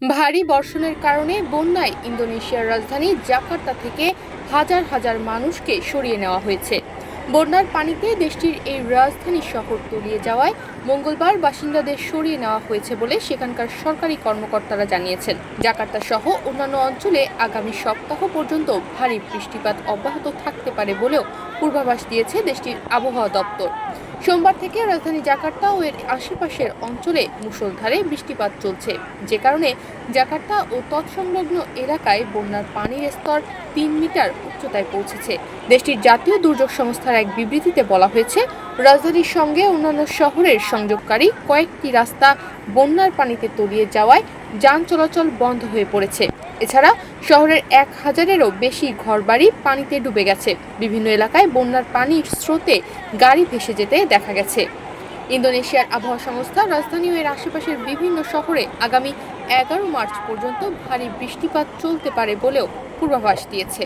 ভারী বর্ষণের কারণে বন্যায় ইন্দোনেশিয়ার রাজধানী জাকার্তা থেকে হাজার হাজার মানুষকে সরিয়ে নেওয়া হয়েছে। বন্যার পানিতে দেশটির এই রাজধানী শহর তলিয়ে যাওয়ায় মঙ্গলবার বাসিন্দাদের সরিয়ে নেওয়া হয়েছে বলে সেখানকার সরকারি কর্মকর্তারা জানিয়েছেন। জাকার্তা সহ অন্যান্য অঞ্চলে আগামী সপ্তাহ পর্যন্ত ভারী বৃষ্টিপাত অব্যাহত থাকতে পারে বলেও পূর্বাভাস দিয়েছে দেশটির আবহাওয়া দপ্তর। সোমবার থেকে রাজধানী জাকার্তা ও এর আশেপাশের অঞ্চলে মুষলধারে বৃষ্টিপাত চলছে, যে কারণে জাকার্তা ও তৎসংলগ্ন এলাকায় বন্যার পানির স্তর ৩ মিটার উচ্চতায় পৌঁছেছে। দেশটির জাতীয় দুর্যোগ সংস্থার এক বিবৃতিতে বলা হয়েছে, রাজধানীর সঙ্গে অন্যান্য শহরের সংযোগকারী কয়েকটি রাস্তা বন্যার পানিতে তলিয়ে যাওয়ায় যান চলাচল বন্ধ হয়ে পড়েছে। এছাড়া শহরের ১,০০০-এরও বেশি ঘরবাড়ি পানিতে ডুবে গেছে। বিভিন্ন এলাকায় বন্যার পানির স্রোতে গাড়ি ভেসে যেতে দেখা গেছে। ইন্দোনেশিয়ার আবহাওয়া সংস্থা রাজধানী ও এর আশেপাশের বিভিন্ন শহরে আগামী ১১ মার্চ পর্যন্ত ভারী বৃষ্টিপাত চলতে পারে বলেও পূর্বাভাস দিয়েছে।